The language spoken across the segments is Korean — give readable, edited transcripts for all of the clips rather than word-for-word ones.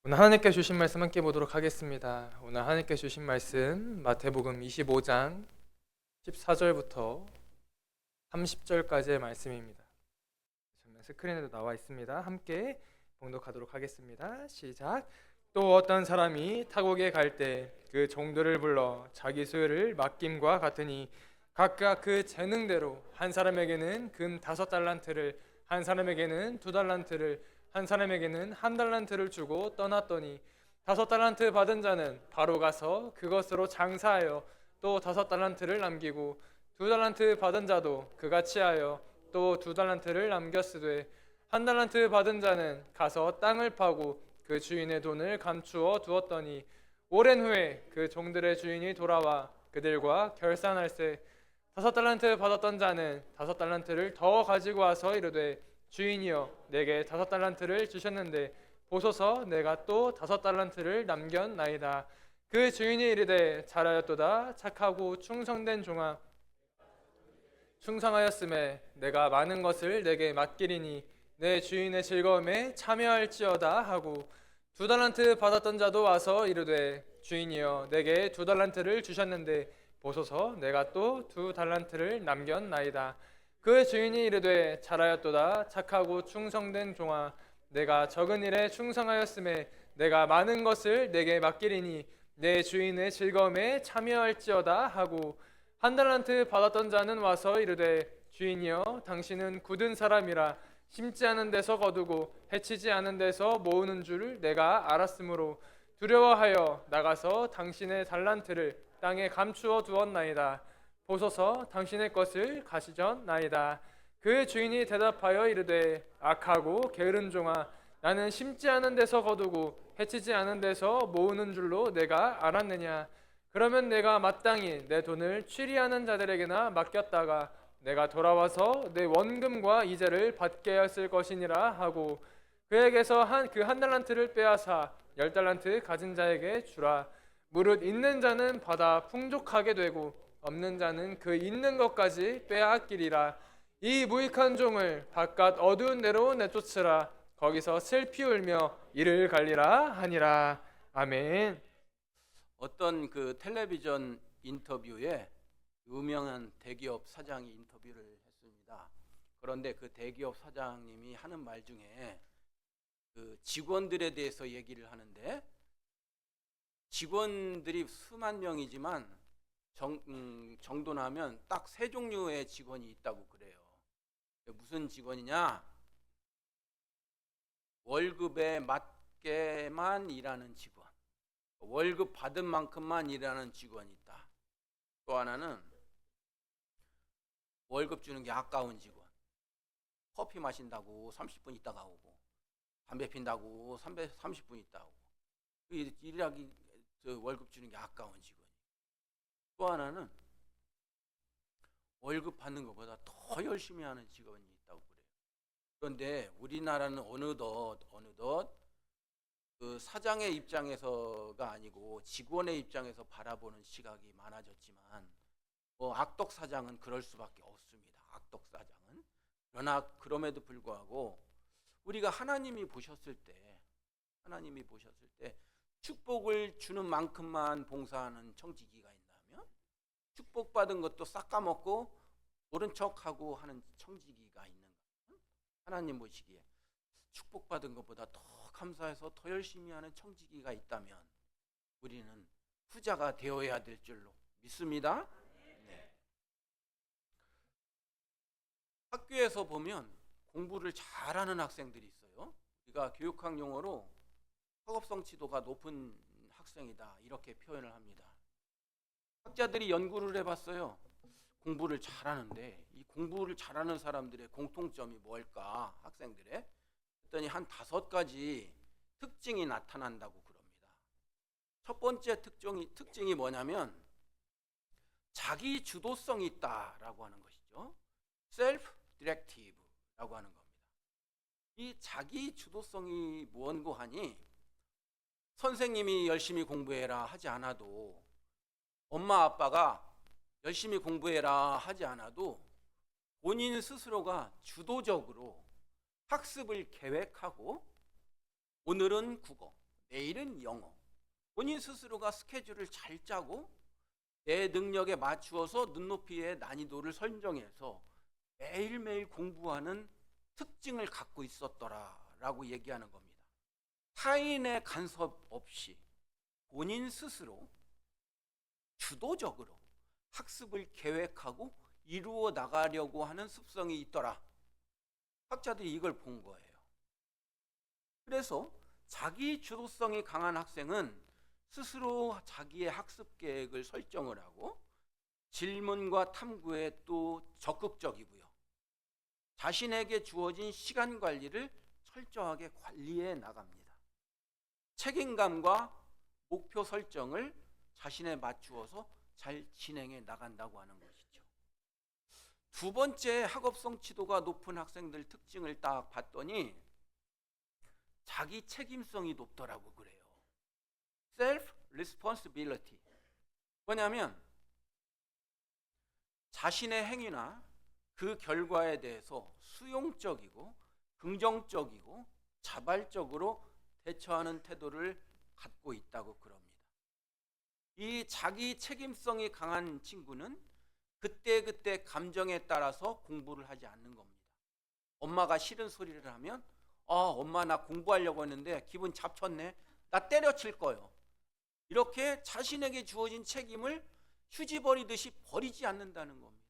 오늘 하나님께 주신 말씀 함께 보도록 하겠습니다. 오늘 하나님께 주신 말씀 마태복음 25장 14절부터 30절까지의 말씀입니다. 정면 스크린에도 나와 있습니다. 함께 봉독하도록 하겠습니다. 시작. 또 어떤 사람이 타국에 갈 때 그 종들을 불러 자기 소유를 맡김과 같으니 각각 그 재능대로 한 사람에게는 금 5달란트를, 한 사람에게는 2달란트를, 한 사람에게는 1달란트를 주고 떠났더니 5달란트 받은 자는 바로 가서 그것으로 장사하여 또 5달란트를 남기고 2달란트 받은 자도 그같이 하여 또 2달란트를 남겼으되 1달란트 받은 자는 가서 땅을 파고 그 주인의 돈을 감추어 두었더니 오랜 후에 그 종들의 주인이 돌아와 그들과 결산할세 5달란트 받았던 자는 5달란트를 더 가지고 와서 이르되 주인이여 내게 5달란트를 주셨는데 보소서 내가 또 5달란트를 남겼나이다. 그 주인이 이르되 잘하였도다 착하고 충성된 종아 충성하였음에 내가 많은 것을 내게 맡기리니 내 주인의 즐거움에 참여할지어다 하고 2달란트 받았던 자도 와서 이르되 주인이여 내게 2달란트를 주셨는데 보소서 내가 또 2달란트를 남겼나이다. 그 주인이 이르되 잘하였도다 착하고 충성된 종아 내가 적은 일에 충성하였음에 내가 많은 것을 내게 맡기리니 내 주인의 즐거움에 참여할지어다 하고 1달란트 받았던 자는 와서 이르되 주인이여 당신은 굳은 사람이라 심지 않은 데서 거두고 해치지 않은 데서 모으는 줄을 내가 알았으므로 두려워하여 나가서 당신의 달란트를 땅에 감추어 두었나이다. 보소서 당신의 것을 가시졌나이다. 그 주인이 대답하여 이르되 악하고 게으른 종아 나는 심지 않은 데서 거두고 해치지 않은 데서 모으는 줄로 내가 알았느냐. 그러면 내가 마땅히 내 돈을 취리하는 자들에게나 맡겼다가 내가 돌아와서 내 원금과 이자를 받게 하였을 것이니라 하고 그에게서 한 달란트를 빼앗아 10달란트 가진 자에게 주라. 무릇 있는 자는 받아 풍족하게 되고 없는 자는 그 있는 것까지 빼앗기리라. 이 무익한 종을 바깥 어두운 데로 내쫓으라. 거기서 슬피 울며 이를 갈리라 하니라. 아멘. 어떤 그 텔레비전 인터뷰에 유명한 대기업 사장이 인터뷰를 했습니다. 그런데 그 대기업 사장님이 하는 말 중에 그 직원들에 대해서 얘기를 하는데 직원들이 수만 명이지만 정돈하면 딱 3종류의 직원이 있다고 그래요. 무슨 직원이냐? 월급에 맞게만 일하는 직원, 월급 받은 만큼만 일하는 직원이 있다. 또 하나는 월급 주는 게 아까운 직원, 커피 마신다고 30분 있다가 오고 담배 핀다고 30분 있다가 오고 일하기 월급 주는 게 아까운 직원이. 또 하나는 월급 받는 것보다 더 열심히 하는 직원이 있다고 그래요. 그런데 우리나라는 어느덧 그 사장의 입장에서가 아니고 직원의 입장에서 바라보는 시각이 많아졌지만 악덕 사장은 그럴 수밖에 없습니다. 악덕 사장은. 그러나 그럼에도 불구하고 우리가 하나님이 보셨을 때 축복을 주는 만큼만 봉사하는 청지기가 있다면 축복받은 것도 싹 까먹고 모른 척하고 하는 청지기가 있는가? 하나님 보시기에 축복받은 것보다 더 감사해서 더 열심히 하는 청지기가 있다면 우리는 후자가 되어야 될 줄로 믿습니다. 네. 학교에서 보면 공부를 잘하는 학생들이 있어요. 우리가 교육학 용어로 학업성 지도가 높은 학생이다 이렇게 표현을 합니다. 학자들이 연구를 해봤어요. 공부를 잘하는데 이 공부를 잘하는 사람들의 공통점이 뭘까? 학생들의 했더니 한 5가지 특징이 나타난다고 그럽니다. 첫 번째 특징이 뭐냐면 자기 주도성이 있다라고 하는 것이죠. 셀프 디렉티브라고 하는 겁니다. 이 자기 주도성이 무언고 하니 선생님이 열심히 공부해라 하지 않아도 엄마 아빠가 열심히 공부해라 하지 않아도 본인 스스로가 주도적으로 학습을 계획하고 오늘은 국어, 내일은 영어. 본인 스스로가 스케줄을 잘 짜고 내 능력에 맞추어서 눈높이의 난이도를 선정해서 매일매일 공부하는 특징을 갖고 있었더라라고 얘기하는 겁니다. 타인의 간섭 없이 본인 스스로 주도적으로 학습을 계획하고 이루어 나가려고 하는 습성이 있더라. 학자들이 이걸 본 거예요. 그래서 자기 주도성이 강한 학생은 스스로 자기의 학습 계획을 설정을 하고 질문과 탐구에 또 적극적이고요. 자신에게 주어진 시간 관리를 철저하게 관리해 나갑니다. 책임감과 목표 설정을 자신에 맞추어서 잘 진행해 나간다고 하는 것이죠. 두 번째 학업 성취도가 높은 학생들 특징을 딱 봤더니 자기 책임성이 높더라고 그래요. self responsibility. 뭐냐면 자신의 행위나 그 결과에 대해서 수용적이고 긍정적이고 자발적으로 대처하는 태도를 갖고 있다고 그럽니다. 이 자기 책임성이 강한 친구는 그때그때 감정에 따라서 공부를 하지 않는 겁니다. 엄마가 싫은 소리를 하면 엄마 나 공부하려고 했는데 기분 잡쳤네. 나 때려칠 거예요. 이렇게 자신에게 주어진 책임을 휴지 버리듯이 버리지 않는다는 겁니다.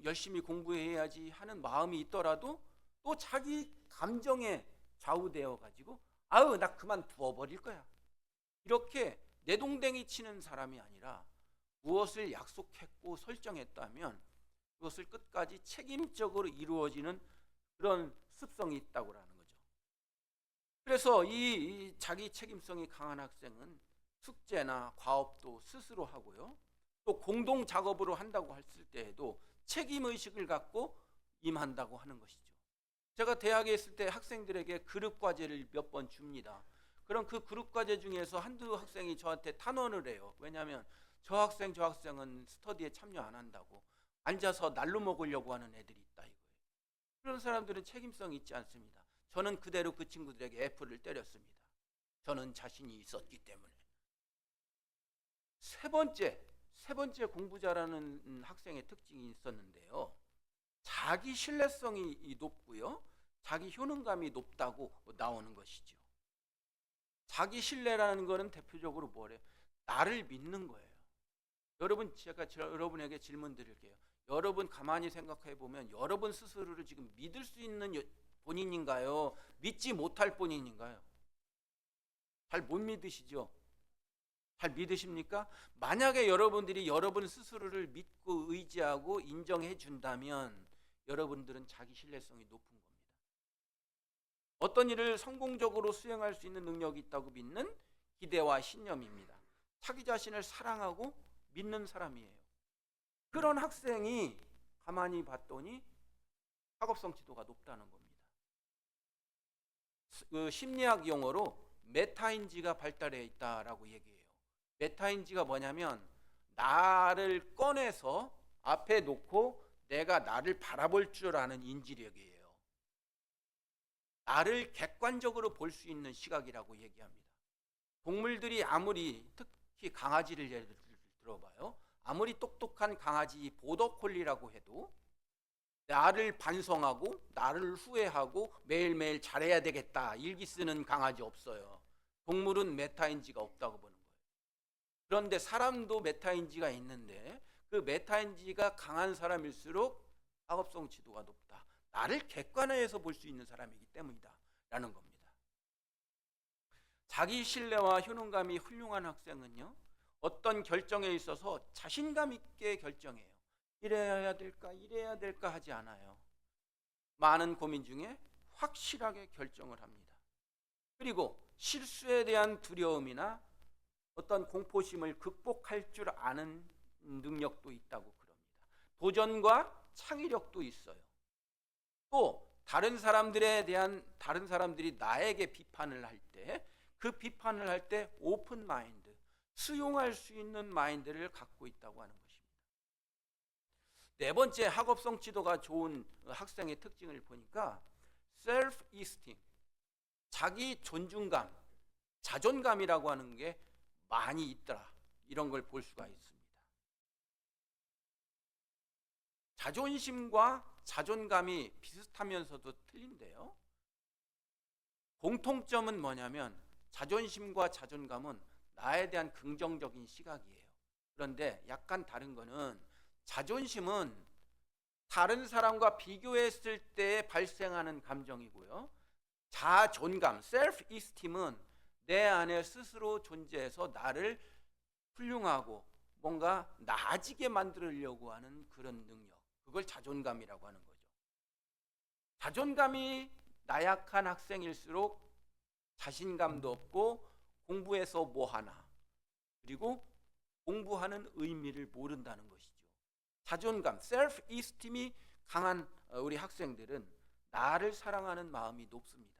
열심히 공부해야지 하는 마음이 있더라도 또 자기 감정에 좌우되어 가지고 나 그만 두어버릴 거야. 이렇게 내동댕이 치는 사람이 아니라 무엇을 약속했고 설정했다면 그것을 끝까지 책임적으로 이루어지는 그런 습성이 있다고 하는 거죠. 그래서 이 자기 책임성이 강한 학생은 숙제나 과업도 스스로 하고요. 또 공동 작업으로 한다고 했을 때에도 책임의식을 갖고 임한다고 하는 것이죠. 제가 대학에 있을 때 학생들에게 그룹 과제를 몇 번 줍니다. 그럼 그 그룹 과제 중에서 한두 학생이 저한테 탄원을 해요. 왜냐하면 저 학생은 스터디에 참여 안 한다고 앉아서 날로 먹으려고 하는 애들이 있다 이거예요. 그런 사람들은 책임성이 있지 않습니다. 저는 그대로 그 친구들에게 F를 때렸습니다. 저는 자신이 있었기 때문에. 세 번째 공부 잘하는 학생의 특징이 있었는데요. 자기 신뢰성이 높고요. 자기 효능감이 높다고 나오는 것이죠. 자기 신뢰라는 것은 대표적으로 뭐래요? 나를 믿는 거예요. 여러분, 제가 여러분에게 질문 드릴게요. 여러분 가만히 생각해 보면 여러분 스스로를 지금 믿을 수 있는 본인인가요? 믿지 못할 본인인가요? 잘 못 믿으시죠? 잘 믿으십니까? 만약에 여러분들이 여러분 스스로를 믿고 의지하고 인정해 준다면 여러분들은 자기 신뢰성이 높은 겁니다. 어떤 일을 성공적으로 수행할 수 있는 능력이 있다고 믿는 기대와 신념입니다. 자기 자신을 사랑하고 믿는 사람이에요. 그런 학생이 가만히 봤더니 학업 성취도가 높다는 겁니다. 그 심리학 용어로 메타인지가 발달해 있다라고 얘기해요. 메타인지가 뭐냐면 나를 꺼내서 앞에 놓고 내가 나를 바라볼 줄 아는 인지력이에요. 나를 객관적으로 볼 수 있는 시각이라고 얘기합니다. 동물들이 아무리 특히 강아지를 예를 들어봐요. 아무리 똑똑한 강아지 보더콜리라고 해도 나를 반성하고 나를 후회하고 매일매일 잘해야 되겠다 일기 쓰는 강아지 없어요. 동물은 메타인지가 없다고 보는 거예요. 그런데 사람도 메타인지가 있는데 그 메타인지가 강한 사람일수록 학업 성취도가 높다. 나를 객관화해서 볼 수 있는 사람이기 때문이다 라는 겁니다. 자기 신뢰와 효능감이 훌륭한 학생은요, 어떤 결정에 있어서 자신감 있게 결정해요. 이래야 될까 하지 않아요. 많은 고민 중에 확실하게 결정을 합니다. 그리고 실수에 대한 두려움이나 어떤 공포심을 극복할 줄 아는 능력도 있다고 그럽니다. 도전과 창의력도 있어요. 또 다른 사람들이 나에게 비판을 할 때 그 비판을 할 때 오픈 마인드, 수용할 수 있는 마인드를 갖고 있다고 하는 것입니다. 네 번째 학업 성취도가 좋은 학생의 특징을 보니까 셀프 이스팀, 자기 존중감, 자존감이라고 하는 게 많이 있더라. 이런 걸 볼 수가 있습니다. 자존심과 자존감이 비슷하면서도 틀린데요. 공통점은 뭐냐면 자존심과 자존감은 나에 대한 긍정적인 시각이에요. 그런데 약간 다른 거는 자존심은 다른 사람과 비교했을 때 발생하는 감정이고요. 자존감, self esteem은 내 안에 스스로 존재해서 나를 훌륭하고 뭔가 나아지게 만들려고 하는 그런 능력. 그걸 자존감이라고 하는 거죠. 자존감이 나약한 학생일수록 자신감도 없고 공부해서 뭐 하나, 그리고 공부하는 의미를 모른다는 것이죠. 자존감, self esteem이 강한 우리 학생들은 나를 사랑하는 마음이 높습니다.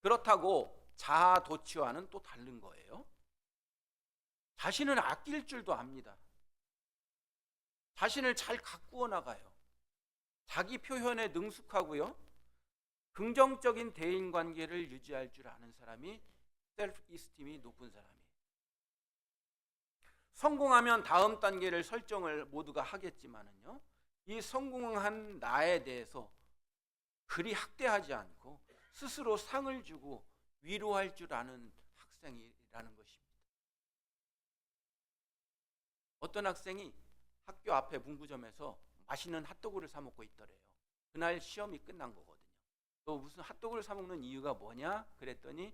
그렇다고 자아도취와는 또 다른 거예요. 자신을 아낄 줄도 압니다. 자신을 잘 가꾸어 나가요. 자기 표현에 능숙하고요. 긍정적인 대인 관계를 유지할 줄 아는 사람이 셀프 이스팀이 높은 사람이에요. 성공하면 다음 단계를 설정을 모두가 하겠지만은요. 이 성공한 나에 대해서 그리 학대하지 않고 스스로 상을 주고 위로할 줄 아는 학생이라는 것입니다. 어떤 학생이 학교 앞에 문구점에서 맛있는 핫도그를 사 먹고 있더래요. 그날 시험이 끝난 거거든요. 또 무슨 핫도그를 사 먹는 이유가 뭐냐? 그랬더니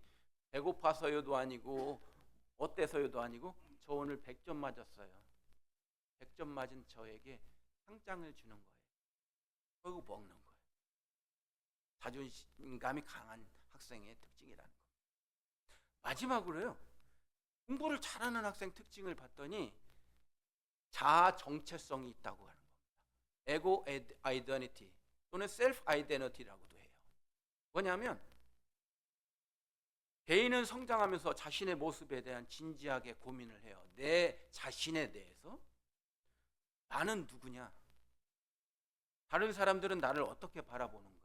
배고파서요도 아니고 어때서요도 아니고 저 오늘 100점 맞았어요. 100점 맞은 저에게 상장을 주는 거예요. 그리고 먹는 거예요. 자존감이 강한 학생의 특징이라는 거. 마지막으로요. 공부를 잘하는 학생 특징을 봤더니 자아 정체성이 있다고 하는 겁니다. 에고 아이덴티티 또는 셀프 아이덴티티라고도 해요. 뭐냐면 개인은 성장하면서 자신의 모습에 대한 진지하게 고민을 해요. 내 자신에 대해서 나는 누구냐? 다른 사람들은 나를 어떻게 바라보는가?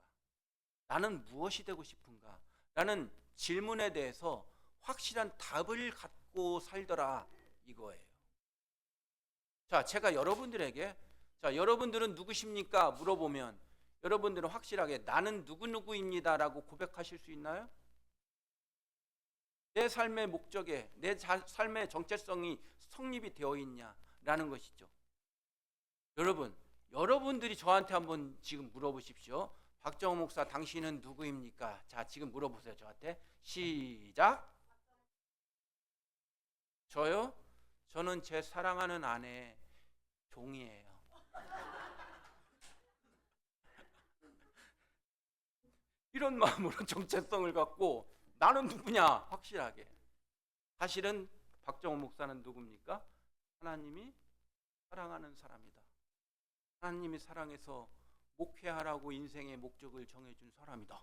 나는 무엇이 되고 싶은가? 라는 질문에 대해서 확실한 답을 갖고 살더라 이거예요. 자, 제가 여러분들에게 여러분들은 누구십니까? 물어보면 여러분들은 확실하게 나는 누구누구입니다라고 고백하실 수 있나요? 내 삶의 목적에 내 삶의 정체성이 성립이 되어 있냐라는 것이죠. 여러분들이 저한테 한번 지금 물어보십시오. 박정호 목사 당신은 누구입니까? 자, 지금 물어보세요. 저한테. 시작. 저요? 저는 제 사랑하는 아내의 종이에요. 이런 마음으로 정체성을 갖고 나는 누구냐 확실하게. 사실은 박정호 목사는 누굽니까? 하나님이 사랑하는 사람이다. 하나님이 사랑해서 목회하라고 인생의 목적을 정해준 사람이다.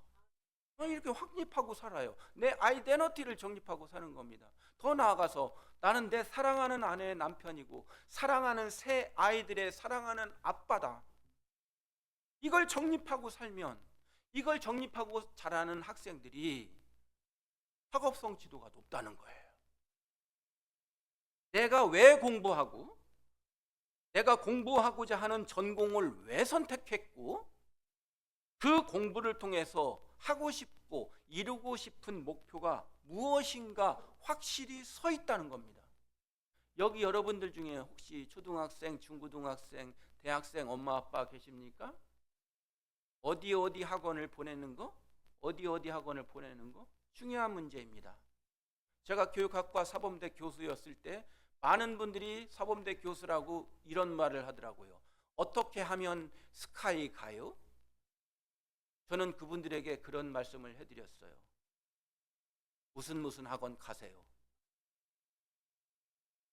이렇게 확립하고 살아요. 내 아이덴티티를 정립하고 사는 겁니다. 더 나아가서 나는 내 사랑하는 아내의 남편이고 사랑하는 새 아이들의 사랑하는 아빠다. 이걸 정립하고 살면, 이걸 정립하고 자라는 학생들이 학업성 지도가 높다는 거예요. 내가 왜 공부하고 내가 공부하고자 하는 전공을 왜 선택했고 그 공부를 통해서 하고 싶고 이루고 싶은 목표가 무엇인가 확실히 서 있다는 겁니다. 여기 여러분들 중에 혹시 초등학생, 중고등학생, 대학생 엄마 아빠 계십니까? 어디 학원을 보내는 거? 어디 학원을 보내는 거? 중요한 문제입니다. 제가 교육학과 사범대 교수였을 때 많은 분들이 사범대 교수라고 이런 말을 하더라고요. 어떻게 하면 스카이 가요? 저는 그분들에게 그런 말씀을 해드렸어요. 무슨 학원 가세요.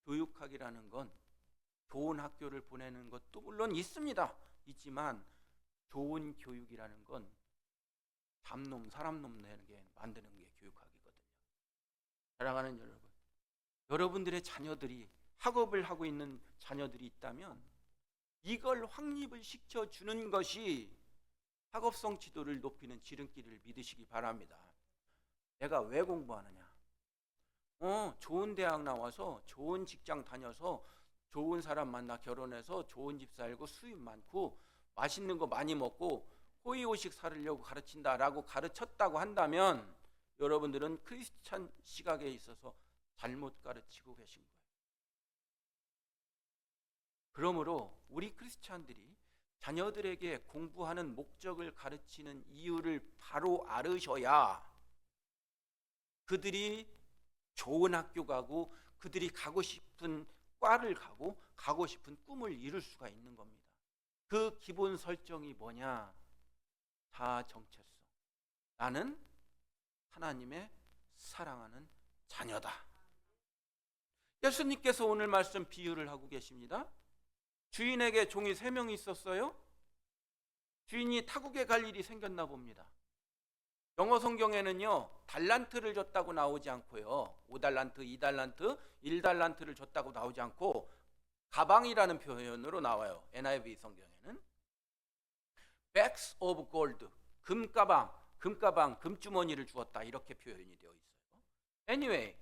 교육학이라는 건 좋은 학교를 보내는 것도 물론 있습니다. 있지만 좋은 교육이라는 건 사람놈 내게 만드는 게 교육학이거든요. 사랑하는 여러분들의 자녀들이 학업을 하고 있는 자녀들이 있다면 이걸 확립을 시켜주는 것이 학업성 지도를 높이는 지름길을 믿으시기 바랍니다. 내가 왜 공부하느냐? 좋은 대학 나와서 좋은 직장 다녀서 좋은 사람 만나 결혼해서 좋은 집 살고 수입 많고 맛있는 거 많이 먹고 호의호식 살으려고 가르친다라고 가르쳤다고 한다면 여러분들은 크리스찬 시각에 있어서 잘못 가르치고 계신 거예요. 그러므로 우리 크리스찬들이 자녀들에게 공부하는 목적을 가르치는 이유를 바로 알으셔야 그들이 좋은 학교 가고 그들이 가고 싶은 과를 가고 싶은 꿈을 이룰 수가 있는 겁니다. 그 기본 설정이 뭐냐? 다 정체성. 나는 하나님의 사랑하는 자녀다. 예수님께서 오늘 말씀 비유를 하고 계십니다. 주인에게 종이 3명이 있었어요. 주인이 타국에 갈 일이 생겼나 봅니다. 영어 성경에는요, 달란트를 줬다고 나오지 않고요, 5달란트, 2달란트, 1달란트를 줬다고 나오지 않고 가방이라는 표현으로 나와요. NIV 성경에는 bags of gold, 금가방, 금주머니를 주었다, 이렇게 표현이 되어 있어요. Anyway,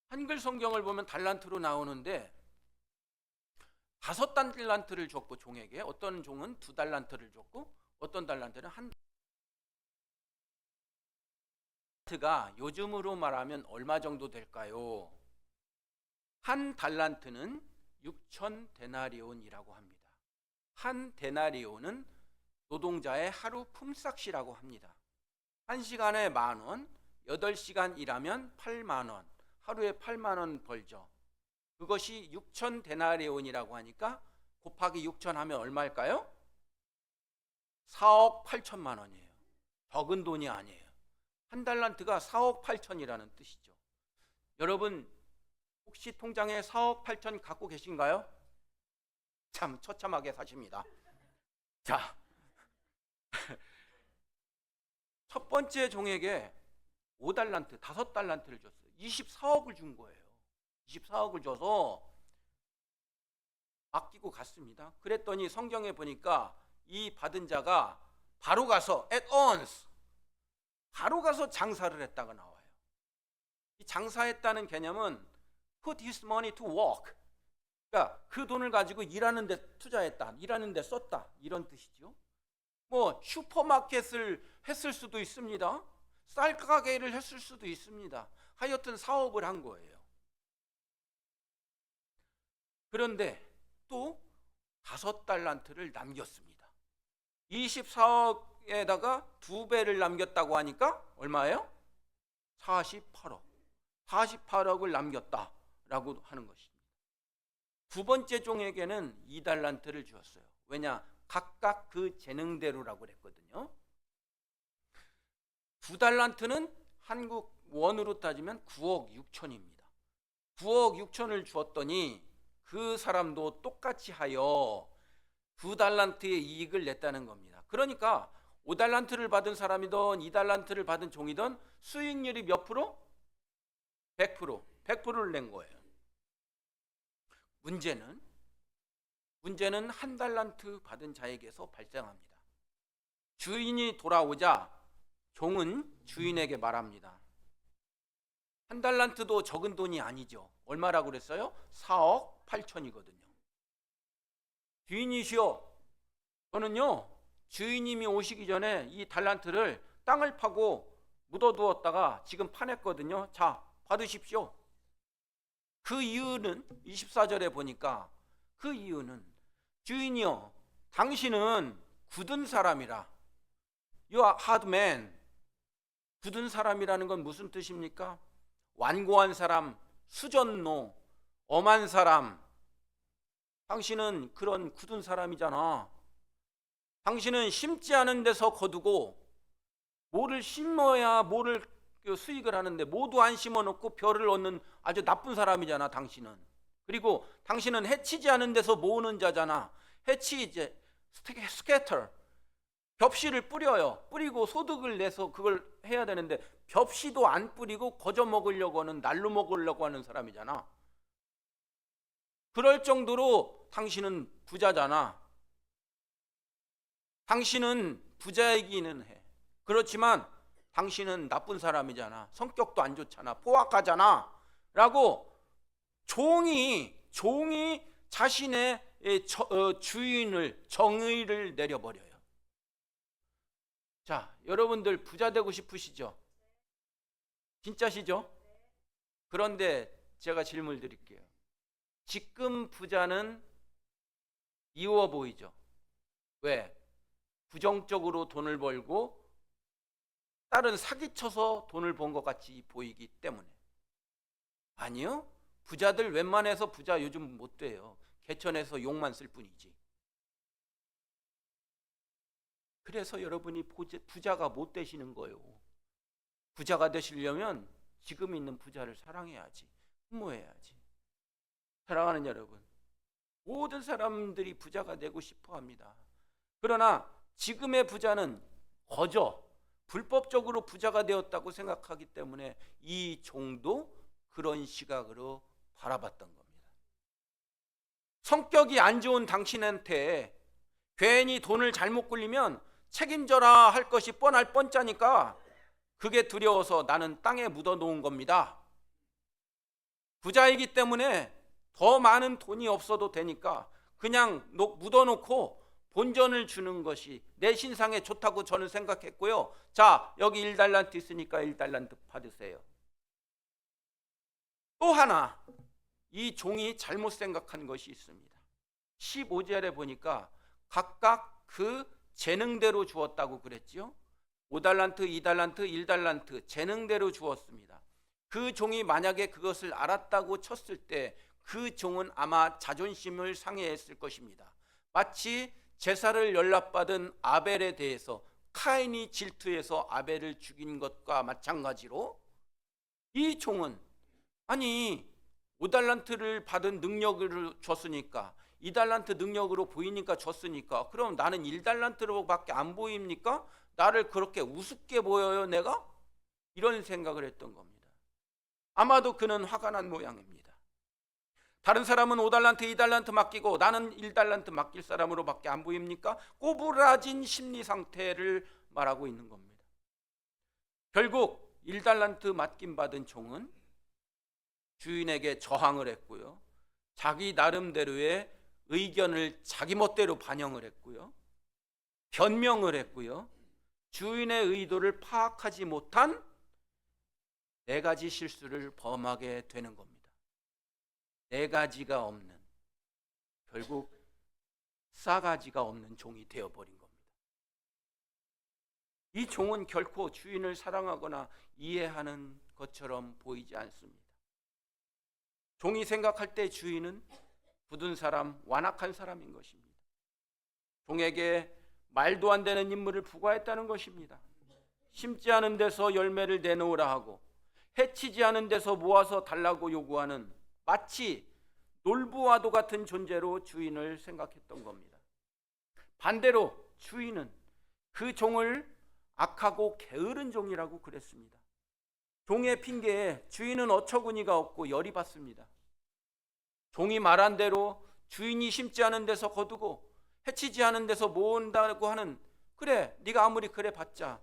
한글 성경을 보면 달란트로 나오는데 5달란트를 줬고 종에게, 어떤 종은 2달란트를 줬고 어떤 달란트는 1달란트가 요즘으로 말하면 얼마 정도 될까요? 1달란트는 6천 데나리온이라고 합니다. 1데나리온은 노동자의 하루 품삯이라고 합니다. 1시간에 10,000원, 8시간 일하면 80,000원, 하루에 80,000원 벌죠. 그것이 6천 데나리온이라고 하니까 곱하기 6천 하면 얼마일까요? 4억 8천만 원이에요. 적은 돈이 아니에요. 1달란트가 4억 8천이라는 뜻이죠. 여러분 혹시 통장에 4억 8천 갖고 계신가요? 참 처참하게 사십니다. 자, 첫 번째 종에게 5달란트, 5달란트를 줬어요. 24억을 준 거예요. 24억을 줘서 맡기고 갔습니다. 그랬더니 성경에 보니까 이 받은 자가 바로 가서 at once, 바로 가서 장사를 했다가 나와요. 이 장사했다는 개념은 put his money to work, 그러니까 그 돈을 가지고 일하는 데 투자했다, 일하는 데 썼다, 이런 뜻이죠. 뭐 슈퍼마켓을 했을 수도 있습니다. 쌀 가게를 했을 수도 있습니다. 하여튼 사업을 한 거예요. 그런데 또 5달란트를 남겼습니다. 24억에다가 2배를 남겼다고 하니까 얼마예요? 48억. 48억을 남겼다라고 하는 것입니다. 두 번째 종에게는 2달란트를 주었어요. 왜냐? 각각 그 재능대로라고 그랬거든요. 2달란트는 한국 원으로 따지면 9억 6천입니다. 9억 6천을 주었더니 그 사람도 똑같이 하여 2달란트의 이익을 냈다는 겁니다. 그러니까 5달란트를 받은 사람이든 2달란트를 받은 종이든 수익률이 몇 프로? 100%. 100%를 낸 거예요. 문제는 1달란트 받은 자에게서 발생합니다. 주인이 돌아오자 종은 주인에게 말합니다. 1달란트도 적은 돈이 아니죠. 얼마라고 그랬어요? 4억 8천이거든요. 주인이시여, 저는요 주인님이 오시기 전에 이 달란트를 땅을 파고 묻어두었다가 지금 파냈거든요. 자, 받으십시오. 그 이유는 24절에 보니까 그 이유는 주인이여, 당신은 굳은 사람이라. You are hard man. 굳은 사람이라는 건 무슨 뜻입니까? 완고한 사람, 수전노, 엄한 사람. 당신은 그런 굳은 사람이잖아. 당신은 심지 않은 데서 거두고 뭐를 심어야 뭐를 수익을 하는데 모두 안 심어놓고 벼를 얻는 아주 나쁜 사람이잖아, 당신은. 그리고 당신은 해치지 않은 데서 모으는 자잖아. 해치, 이제 스캐터, 벽시를 뿌려요. 뿌리고 소득을 내서 그걸 해야 되는데 벽시도 안 뿌리고 거저 먹으려고 하는, 날로 먹으려고 하는 사람이잖아. 그럴 정도로 당신은 부자잖아. 당신은 부자이기는 해. 그렇지만 당신은 나쁜 사람이잖아, 성격도 안 좋잖아, 포악하잖아 라고 종이 자신의 주인을, 정의를 내려버려요. 자, 여러분들 부자 되고 싶으시죠? 진짜시죠? 그런데 제가 질문 드릴게요. 지금 부자는 이워 보이죠? 왜? 부정적으로 돈을 벌고 딸은 사기쳐서 돈을 번 것 같이 보이기 때문에. 아니요, 부자들 웬만해서 부자 요즘 못 돼요. 개천에서 욕만 쓸 뿐이지. 그래서 여러분이 부자가 못 되시는 거예요. 부자가 되시려면 지금 있는 부자를 사랑해야지, 흠모해야지. 사랑하는 여러분, 모든 사람들이 부자가 되고 싶어 합니다. 그러나 지금의 부자는 거저 불법적으로 부자가 되었다고 생각하기 때문에 이 종도 그런 시각으로 바라봤던 겁니다. 성격이 안 좋은 당신한테 괜히 돈을 잘못 굴리면 책임져라 할 것이 뻔할 뻔짜니까 그게 두려워서 나는 땅에 묻어 놓은 겁니다. 부자이기 때문에 더 많은 돈이 없어도 되니까 그냥 묻어 놓고 본전을 주는 것이 내 신상에 좋다고 저는 생각했고요. 자, 여기 1달란트 있으니까 1달란트 받으세요. 또 하나, 이 종이 잘못 생각한 것이 있습니다. 15절에 보니까 각각 그 재능대로 주었다고 그랬죠. 5달란트, 2달란트, 1달란트 재능대로 주었습니다. 그 종이 만약에 그것을 알았다고 쳤을 때 그 종은 아마 자존심을 상해했을 것입니다. 마치 제사를 연락받은 아벨에 대해서 카인이 질투해서 아벨을 죽인 것과 마찬가지로 이 종은, 아니 5달란트를 받은 능력을 줬으니까 2달란트 능력으로 보이니까 줬으니까 그럼 나는 1달란트로밖에 안 보입니까? 나를 그렇게 우습게 보여요 내가? 이런 생각을 했던 겁니다. 아마도 그는 화가 난 모양입니다. 다른 사람은 5달란트, 2달란트 맡기고 나는 1달란트 맡길 사람으로밖에 안 보입니까? 꼬부라진 심리 상태를 말하고 있는 겁니다. 결국 1달란트 맡김받은 종은 주인에게 저항을 했고요. 자기 나름대로의 의견을 자기 멋대로 반영을 했고요. 변명을 했고요. 주인의 의도를 파악하지 못한 4가지 실수를 범하게 되는 겁니다. 4가지가 없는, 결국 싸가지가 없는 종이 되어버린 겁니다. 이 종은 결코 주인을 사랑하거나 이해하는 것처럼 보이지 않습니다. 종이 생각할 때 주인은 굳은 사람, 완악한 사람인 것입니다. 종에게 말도 안 되는 임무를 부과했다는 것입니다. 심지 않은 데서 열매를 내놓으라 하고 해치지 않은 데서 모아서 달라고 요구하는 마치 놀부와도 같은 존재로 주인을 생각했던 겁니다. 반대로 주인은 그 종을 악하고 게으른 종이라고 그랬습니다. 종의 핑계에 주인은 어처구니가 없고 열이 받습니다. 종이 말한 대로 주인이 심지 않은 데서 거두고 해치지 않은 데서 모은다고 하는, 그래 네가 아무리 그래 봤자,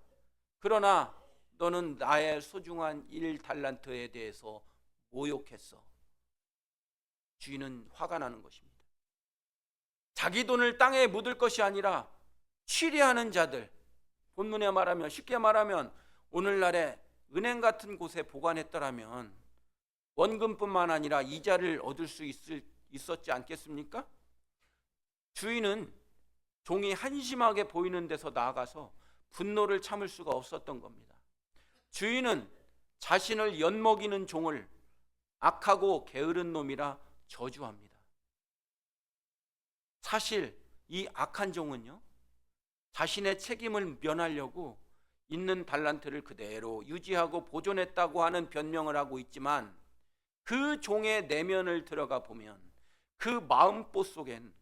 그러나 너는 나의 소중한 1달란트에 대해서 모욕했어. 주인은 화가 나는 것입니다. 자기 돈을 땅에 묻을 것이 아니라 취리하는 자들, 본문에 말하면, 쉽게 말하면 오늘날에 은행 같은 곳에 보관했더라면 원금뿐만 아니라 이자를 얻을 수 있었지 않겠습니까? 주인은 종이 한심하게 보이는 데서 나아가서 분노를 참을 수가 없었던 겁니다. 주인은 자신을 엿먹이는 종을 악하고 게으른 놈이라 저주합니다. 사실 이 악한 종은요, 자신의 책임을 면하려고 있는 달란트를 그대로 유지하고 보존했다고 하는 변명을 하고 있지만 그 종의 내면을 들어가 보면 그 마음보 속엔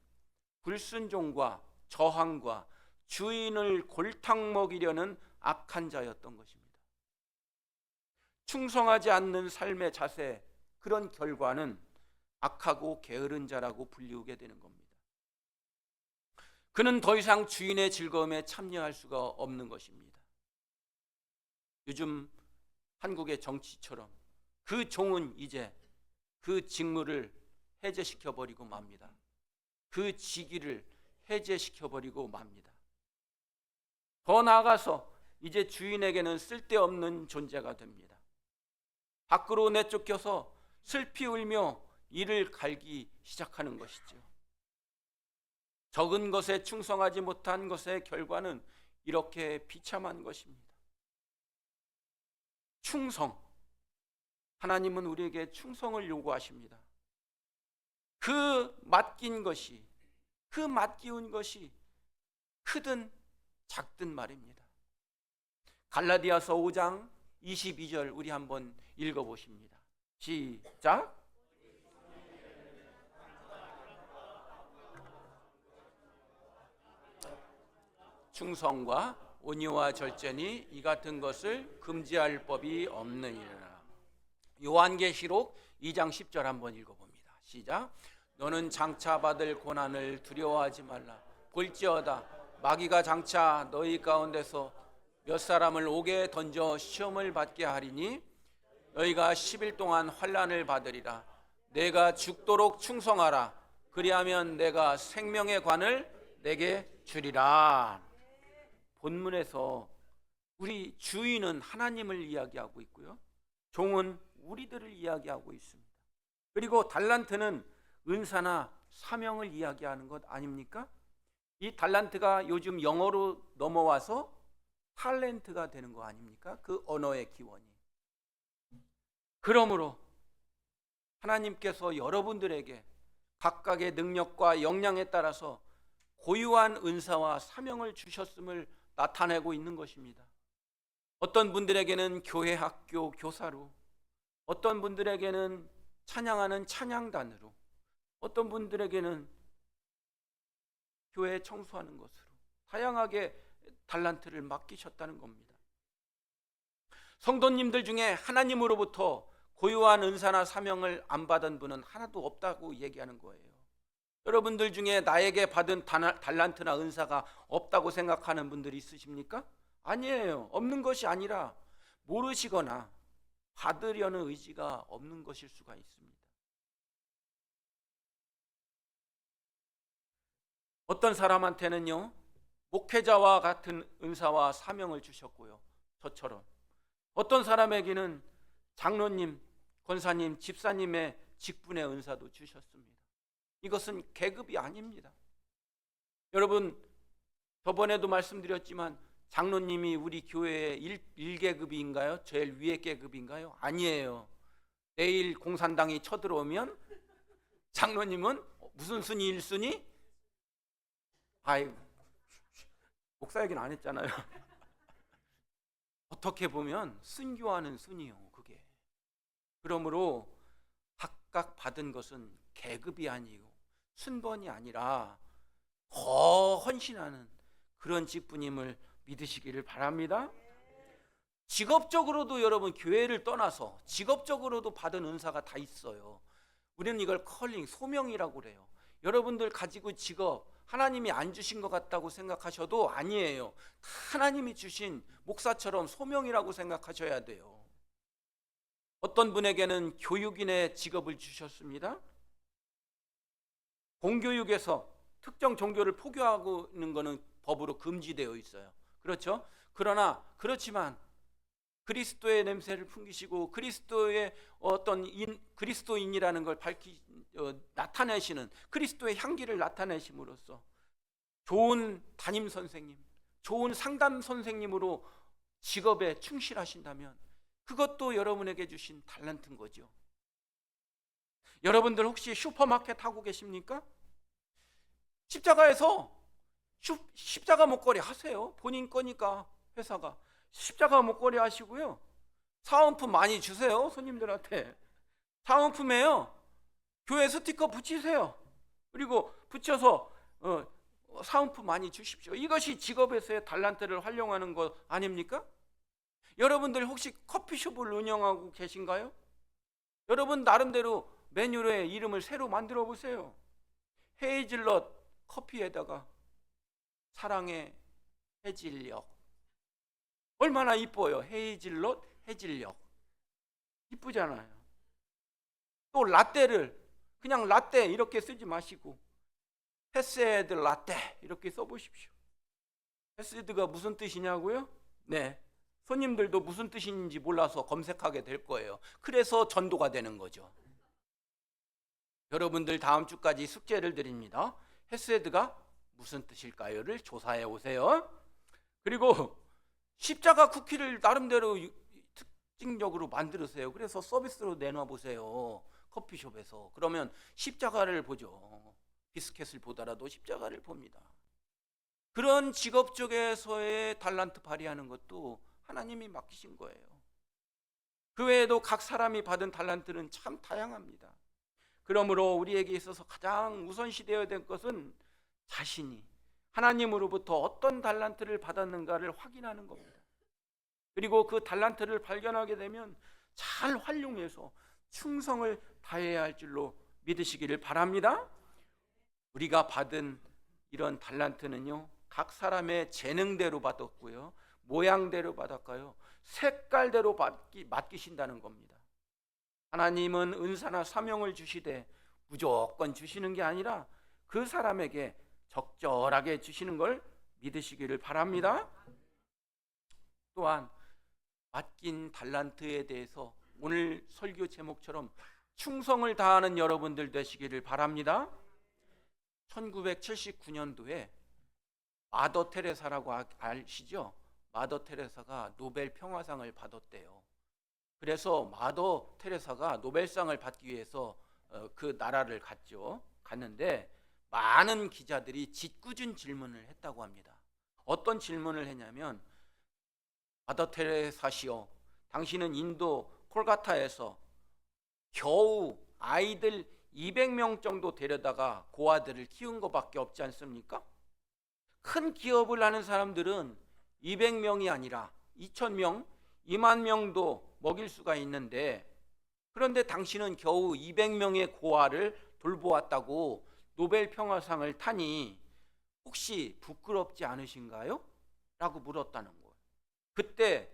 불순종과 저항과 주인을 골탕 먹이려는 악한 자였던 것입니다. 충성하지 않는 삶의 자세, 그런 결과는 악하고 게으른 자라고 불리우게 되는 겁니다. 그는 더 이상 주인의 즐거움에 참여할 수가 없는 것입니다. 요즘 한국의 정치처럼 그 종은 이제 그 직무를 해제시켜 버리고 맙니다. 그 직위를 해제시켜 버리고 맙니다. 더 나아가서 이제 주인에게는 쓸데없는 존재가 됩니다. 밖으로 내쫓겨서 슬피 울며 이를 갈기 시작하는 것이죠. 적은 것에 충성하지 못한 것의 결과는 이렇게 비참한 것입니다. 충성. 하나님은 우리에게 충성을 요구하십니다. 그 맡긴 것이, 그 맡기운 것이 크든 작든 말입니다. 갈라디아서 5장 22절 우리 한번 읽어보십니다. 시작. 충성과 온유와 절제니 이 같은 것을 금지할 법이 없느니라. 요한계시록 2장 10절 한번 읽어봅니다. 시작. 너는 장차 받을 고난을 두려워하지 말라. 볼지어다 마귀가 장차 너희 가운데서 몇 사람을 옥에 던져 시험을 받게 하리니 너희가 10일 동안 환난을 받으리라. 내가 죽도록 충성하라. 그리하면 내가 생명의 관을 내게 주리라. 본문에서 우리 주인은 하나님을 이야기하고 있고요, 종은 우리들을 이야기하고 있습니다. 그리고 달란트는 은사나 사명을 이야기하는 것 아닙니까? 이 달란트가 요즘 영어로 넘어와서 탤런트가 되는 거 아닙니까? 그 언어의 기원이. 그러므로 하나님께서 여러분들에게 각각의 능력과 역량에 따라서 고유한 은사와 사명을 주셨음을 나타내고 있는 것입니다. 어떤 분들에게는 교회 학교 교사로, 어떤 분들에게는 찬양하는 찬양단으로, 어떤 분들에게는 교회 청소하는 것으로 다양하게 달란트를 맡기셨다는 겁니다. 성도님들 중에 하나님으로부터 고유한 은사나 사명을 안 받은 분은 하나도 없다고 얘기하는 거예요. 여러분들 중에 나에게 받은 달란트나 은사가 없다고 생각하는 분들이 있으십니까? 아니에요. 없는 것이 아니라 모르시거나 받으려는 의지가 없는 것일 수가 있습니다. 어떤 사람한테는요, 목회자와 같은 은사와 사명을 주셨고요, 저처럼 어떤 사람에게는 장로님, 권사님, 집사님의 직분의 은사도 주셨습니다. 이것은 계급이 아닙니다. 여러분, 저번에도 말씀드렸지만 장로님이 우리 교회의 1계급인가요? 제일 위의 계급인가요? 아니에요. 내일 공산당이 쳐들어오면 장로님은 무슨 순위 1순위? 아이, 목사 얘기는 안 했잖아요. 어떻게 보면 순교하는 순이요, 그게. 그러므로 각각 받은 것은 계급이 아니고 순번이 아니라 더 헌신하는 그런 직분임을 믿으시기를 바랍니다. 직업적으로도 여러분 교회를 떠나서 직업적으로도 받은 은사가 다 있어요. 우리는 이걸 컬링, 소명이라고 그래요. 여러분들 가지고 직업 하나님이 안 주신 것 같다고 생각하셔도 아니에요. 하나님이 주신 목사처럼 소명이라고 생각하셔야 돼요. 어떤 분에게는 교육인의 직업을 주셨습니다. 공교육에서 특정 종교를 포교하는 것은 법으로 금지되어 있어요. 그렇죠? 그렇지만 그리스도의 냄새를 풍기시고 그리스도의 어떤 그리스도인이라는 걸 나타내시는 그리스도의 향기를 나타내심으로써 좋은 담임 선생님, 좋은 상담 선생님으로 직업에 충실하신다면 그것도 여러분에게 주신 달란트인 거죠. 여러분들 혹시 슈퍼마켓 하고 계십니까? 십자가에서 십자가 목걸이 하세요. 본인 거니까 회사가 십자가 목걸이 하시고요, 사은품 많이 주세요. 손님들한테 사은품에요 교회 스티커 붙이세요. 그리고 붙여서 사은품 많이 주십시오. 이것이 직업에서의 달란트를 활용하는 것 아닙니까? 여러분들 혹시 커피숍을 운영하고 계신가요? 여러분 나름대로 메뉴에 이름을 새로 만들어 보세요. 헤이즐넛 커피에다가 사랑의 해질녘, 얼마나 이뻐요. 헤이즐넛, 해질녘. 이쁘잖아요. 또 라떼를 그냥 라떼 이렇게 쓰지 마시고 헤세드 라떼 이렇게 써보십시오. 헤세드가 무슨 뜻이냐고요? 네, 손님들도 무슨 뜻인지 몰라서 검색하게 될 거예요. 그래서 전도가 되는 거죠. 여러분들 다음 주까지 숙제를 드립니다. 헤세드가 무슨 뜻일까요를 조사해 오세요. 그리고 십자가 쿠키를 나름대로 특징적으로 만들으세요. 그래서 서비스로 내놔 보세요. 커피숍에서. 그러면 십자가를 보죠. 비스켓을 보더라도 십자가를 봅니다. 그런 직업 쪽에서의 달란트 발휘하는 것도 하나님이 맡기신 거예요. 그 외에도 각 사람이 받은 달란트는 참 다양합니다. 그러므로 우리에게 있어서 가장 우선시되어야 될 것은 자신이 하나님으로부터 어떤 달란트를 받았는가를 확인하는 겁니다. 그리고 그 달란트를 발견하게 되면 잘 활용해서 충성을 다해야 할 줄로 믿으시기를 바랍니다. 우리가 받은 이런 달란트는요, 각 사람의 재능대로 받았고요, 모양대로 받았고요, 색깔대로 맡기신다는 겁니다. 하나님은 은사나 사명을 주시되 무조건 주시는 게 아니라 그 사람에게 적절하게 주시는 걸 믿으시기를 바랍니다. 또한 맡긴 달란트에 대해서 오늘 설교 제목처럼 충성을 다하는 여러분들 되시기를 바랍니다. 1979년도에 마더 테레사라고 아시죠? 마더 테레사가 노벨 평화상을 받았대요. 그래서 마더 테레사가 노벨상을 받기 위해서 그 나라를 갔는데 많은 기자들이 짓궂은 질문을 했다고 합니다. 어떤 질문을 했냐면, 마더 테레사시여, 당신은 인도 콜카타에서 겨우 아이들 200명 정도 데려다가 고아들을 키운 것밖에 없지 않습니까? 큰 기업을 하는 사람들은 200명이 아니라 2,000명, 2만 명도 먹일 수가 있는데, 그런데 당신은 겨우 200명의 고아를 돌보았다고 노벨 평화상을 타니 혹시 부끄럽지 않으신가요? 라고 물었다는 거예요. 그때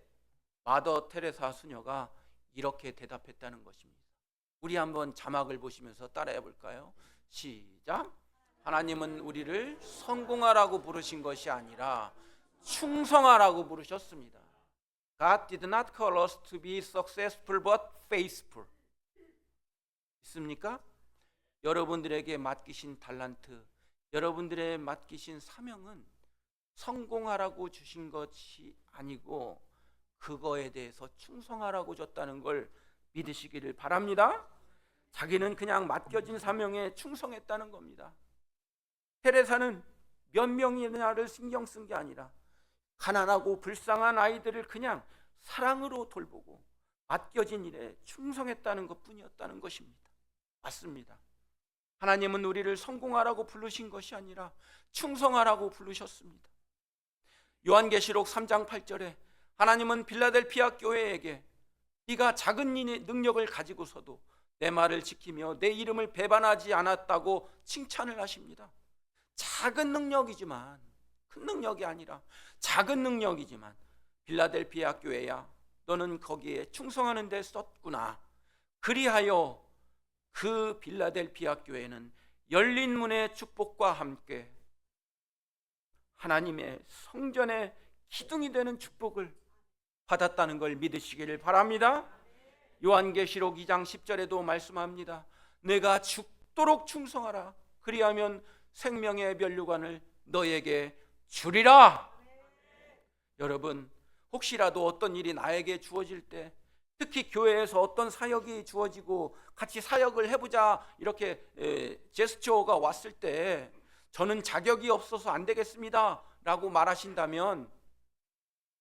마더 테레사 수녀가 이렇게 대답했다는 것입니다. 우리 한번 자막을 보시면서 따라해 볼까요? 시작. 하나님은 우리를 성공하라고 부르신 것이 아니라 충성하라고 부르셨습니다. God did not call us to be successful but faithful. 있습니까? 여러분들에게 맡기신 달란트, 여러분들의 맡기신 사명은 성공하라고 주신 것이 아니고 그거에 대해서 충성하라고 줬다는 걸 믿으시기를 바랍니다. 자기는 그냥 맡겨진 사명에 충성했다는 겁니다. 테레사는 몇 명이냐를 신경 쓴 게 아니라 가난하고 불쌍한 아이들을 그냥 사랑으로 돌보고 맡겨진 일에 충성했다는 것뿐이었다는 것입니다. 맞습니다. 하나님은 우리를 성공하라고 부르신 것이 아니라 충성하라고 부르셨습니다. 요한계시록 3장 8절에 하나님은 빌라델피아 교회에게 네가 작은 능력을 가지고서도 내 말을 지키며 내 이름을 배반하지 않았다고 칭찬을 하십니다. 작은 능력이지만, 큰 능력이 아니라 작은 능력이지만 빌라델피아 교회야, 너는 거기에 충성하는 데 썼구나. 그리하여 그 빌라델피아 교회는 열린 문의 축복과 함께 하나님의 성전의 기둥이 되는 축복을 받았다는 걸 믿으시기를 바랍니다. 요한계시록 2장 10절에도 말씀합니다. 내가 죽도록 충성하라. 그리하면 생명의 면류관을 너에게 주리라. 여러분, 혹시라도 어떤 일이 나에게 주어질 때, 특히 교회에서 어떤 사역이 주어지고 같이 사역을 해보자 이렇게 제스처가 왔을 때 저는 자격이 없어서 안 되겠습니다 라고 말하신다면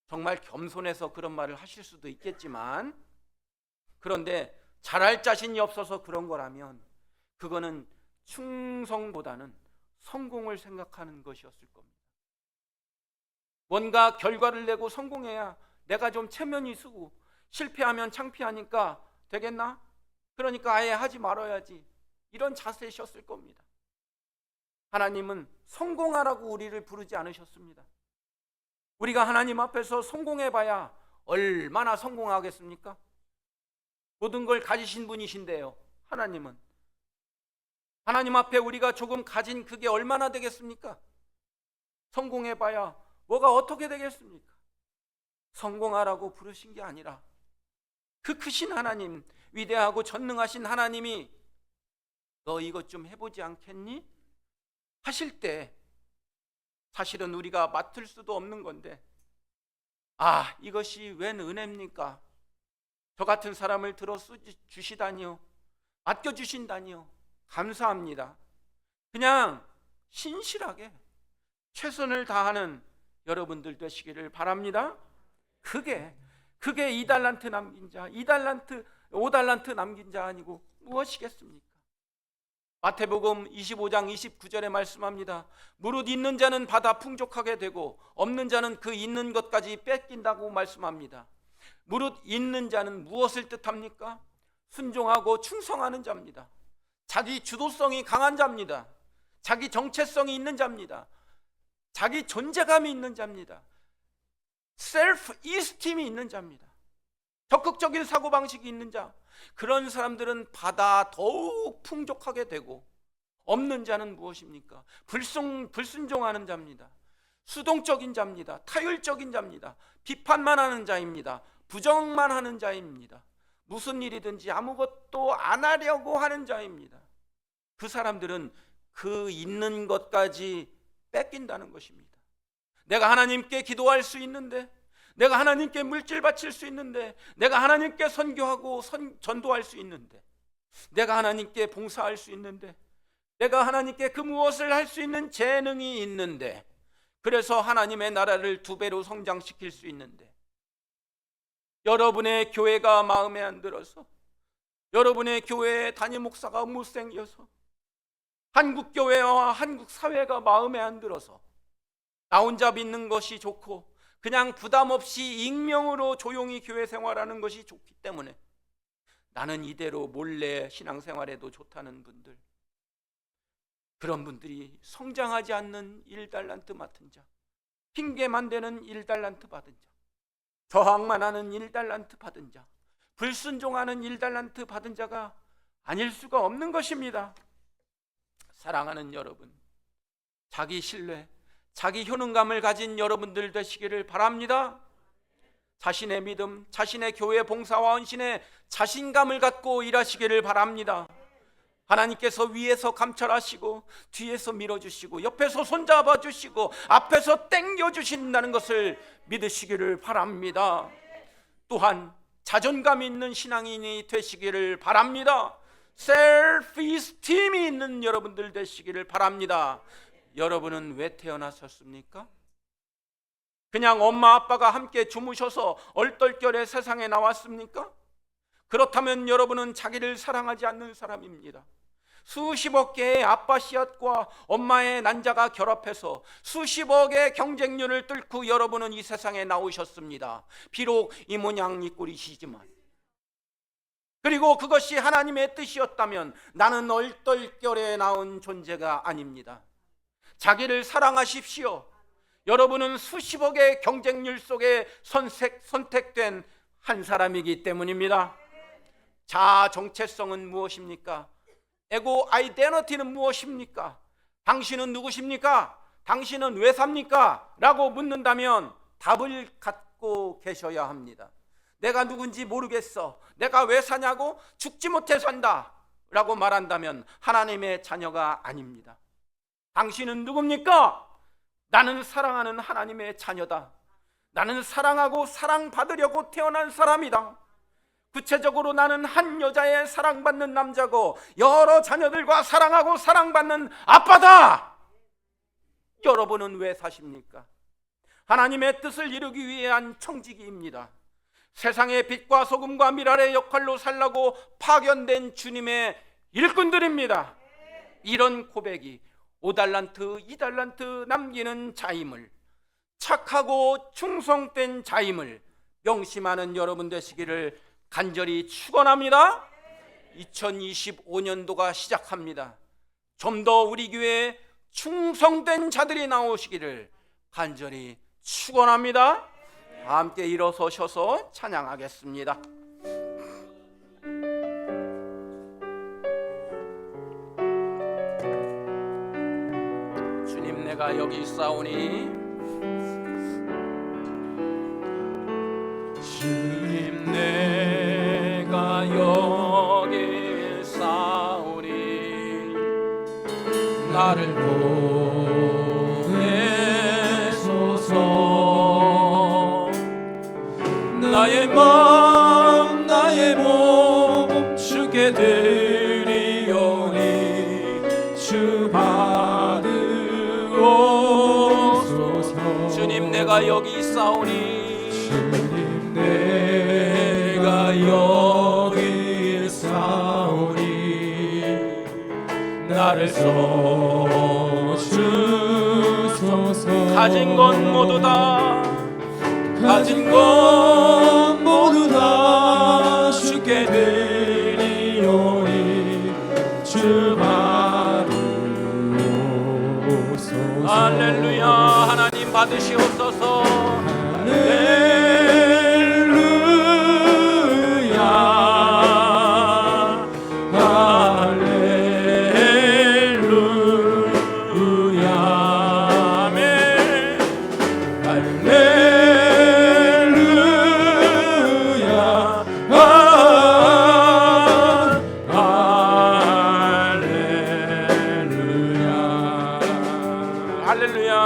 정말 겸손해서 그런 말을 하실 수도 있겠지만, 그런데 잘할 자신이 없어서 그런 거라면 그거는 충성보다는 성공을 생각하는 것이었을 겁니다. 뭔가 결과를 내고 성공해야 내가 좀 체면이 쓰고, 실패하면 창피하니까 되겠나? 그러니까 아예 하지 말아야지, 이런 자세셨을 겁니다. 하나님은 성공하라고 우리를 부르지 않으셨습니다. 우리가 하나님 앞에서 성공해봐야 얼마나 성공하겠습니까? 모든 걸 가지신 분이신데요. 하나님은 하나님 앞에 우리가 조금 가진 그게 얼마나 되겠습니까? 성공해봐야 뭐가 어떻게 되겠습니까? 성공하라고 부르신 게 아니라 그 크신 하나님, 위대하고 전능하신 하나님이 너 이것 좀 해보지 않겠니? 하실 때 사실은 우리가 맡을 수도 없는 건데, 아, 이것이 웬 은혜입니까? 저 같은 사람을 들어 주시다니요, 맡겨주신다니요, 감사합니다. 그냥 신실하게 최선을 다하는 여러분들 되시기를 바랍니다. 그게 2달란트 남긴 자, 5달란트 남긴 자 아니고 무엇이겠습니까? 마태복음 25장 29절에 말씀합니다. 무릇 있는 자는 받아 풍족하게 되고 없는 자는 그 있는 것까지 뺏긴다고 말씀합니다. 무릇 있는 자는 무엇을 뜻합니까? 순종하고 충성하는 자입니다. 자기 주도성이 강한 자입니다. 자기 정체성이 있는 자입니다. 자기 존재감이 있는 자입니다. 셀프 이스팀이 있는 자입니다. 적극적인 사고방식이 있는 자, 그런 사람들은 받아 더욱 풍족하게 되고, 없는 자는 무엇입니까? 불순종하는 자입니다. 수동적인 자입니다. 타율적인 자입니다. 비판만 하는 자입니다. 부정만 하는 자입니다. 무슨 일이든지 아무것도 안 하려고 하는 자입니다. 그 사람들은 그 있는 것까지 뺏긴다는 것입니다. 내가 하나님께 기도할 수 있는데, 내가 하나님께 물질 바칠 수 있는데, 내가 하나님께 선교하고 전도할 수 있는데, 내가 하나님께 봉사할 수 있는데, 내가 하나님께 그 무엇을 할 수 있는 재능이 있는데, 그래서 하나님의 나라를 2배로 성장시킬 수 있는데, 여러분의 교회가 마음에 안 들어서, 여러분의 교회의 담임 목사가 못생겨서, 한국 교회와 한국 사회가 마음에 안 들어서 나 혼자 믿는 것이 좋고 그냥 부담 없이 익명으로 조용히 교회 생활하는 것이 좋기 때문에 나는 이대로 몰래 신앙생활해도 좋다는 분들, 그런 분들이 성장하지 않는 1달란트 맡은 자, 핑계만 대는 1달란트 받은 자, 저항만 하는 1달란트 받은 자, 불순종하는 1달란트 받은 자가 아닐 수가 없는 것입니다. 사랑하는 여러분, 자기 신뢰, 자기 효능감을 가진 여러분들 되시기를 바랍니다. 자신의 믿음, 자신의 교회 봉사와 헌신에 자신감을 갖고 일하시기를 바랍니다. 하나님께서 위에서 감찰하시고 뒤에서 밀어주시고 옆에서 손잡아 주시고 앞에서 땡겨 주신다는 것을 믿으시기를 바랍니다. 또한 자존감 있는 신앙인이 되시기를 바랍니다. 셀프 이스팀이 있는 여러분들 되시기를 바랍니다. 여러분은 왜 태어나셨습니까? 그냥 엄마 아빠가 함께 주무셔서 얼떨결에 세상에 나왔습니까? 그렇다면 여러분은 자기를 사랑하지 않는 사람입니다. 수십억 개의 아빠 씨앗과 엄마의 난자가 결합해서 수십억의 경쟁률을 뚫고 여러분은 이 세상에 나오셨습니다. 비록 이 모양 이 꼴이시지만, 그리고 그것이 하나님의 뜻이었다면 나는 얼떨결에 나온 존재가 아닙니다. 자기를 사랑하십시오. 여러분은 수십억의 경쟁률 속에 선택된 한 사람이기 때문입니다. 자아 정체성은 무엇입니까? 에고 아이데너티는 무엇입니까? 당신은 누구십니까? 당신은 왜 삽니까? 라고 묻는다면 답을 갖고 계셔야 합니다. 내가 누군지 모르겠어, 내가 왜 사냐고, 죽지 못해 산다 라고 말한다면 하나님의 자녀가 아닙니다. 당신은 누굽니까? 나는 사랑하는 하나님의 자녀다. 나는 사랑하고 사랑받으려고 태어난 사람이다. 구체적으로 나는 한 여자의 사랑받는 남자고 여러 자녀들과 사랑하고 사랑받는 아빠다. 여러분은 왜 사십니까? 하나님의 뜻을 이루기 위한 청지기입니다. 세상의 빛과 소금과 미랄의 역할로 살라고 파견된 주님의 일꾼들입니다. 이런 고백이 5달란트, 2달란트 남기는 자임을, 착하고 충성된 자임을 명심하는 여러분 되시기를 간절히 축원합니다. 2025년도가 시작합니다. 좀 더 우리 교회에 충성된 자들이 나오시기를 간절히 축원합니다. 함께 일어서셔서 찬양하겠습니다. 주님 내가 여기 있사오니, 주님 내가 여기 있사오니, 나를 보내소서. 나의 마음 나의 몸 주께 드리오니, 주 받으옵소서. 주님 내가 여기 있사오니, 주님 내가 여기 있사오니, 나를 써주소서. 가진 것 모두 다, 가진 것 모두 다 주께 드리오니, 주 받으옵소서. 할렐루야. 하나님 받으시옵소서. 할렐루야. 할렐루야. 아멘. 할렐루야. 할렐루야. 할렐루야.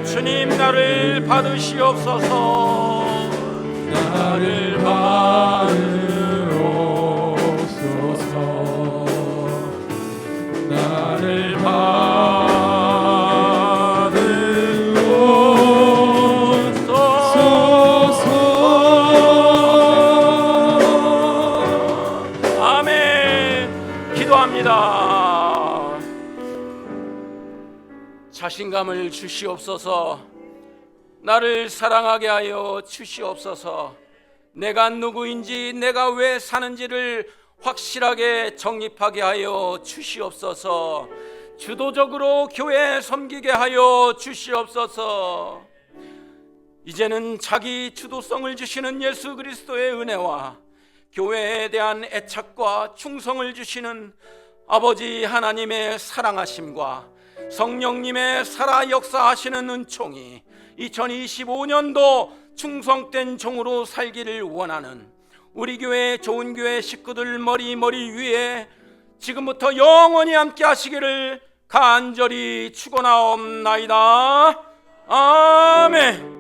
주님 나를 받으시옵소서. 나를 받으옵소서. 나를 받으옵소서. 아멘. 기도합니다. 자신감을 주시옵소서. 나를 사랑하게 하여 주시옵소서. 내가 누구인지, 내가 왜 사는지를 확실하게 정립하게 하여 주시옵소서. 주도적으로 교회 섬기게 하여 주시옵소서. 이제는 자기 주도성을 주시는 예수 그리스도의 은혜와 교회에 대한 애착과 충성을 주시는 아버지 하나님의 사랑하심과 성령님의 살아 역사하시는 은총이 2025년도 충성된 종으로 살기를 원하는 우리 교회 좋은 교회 식구들 머리 위에 지금부터 영원히 함께 하시기를 간절히 축원하옵나이다. 아멘.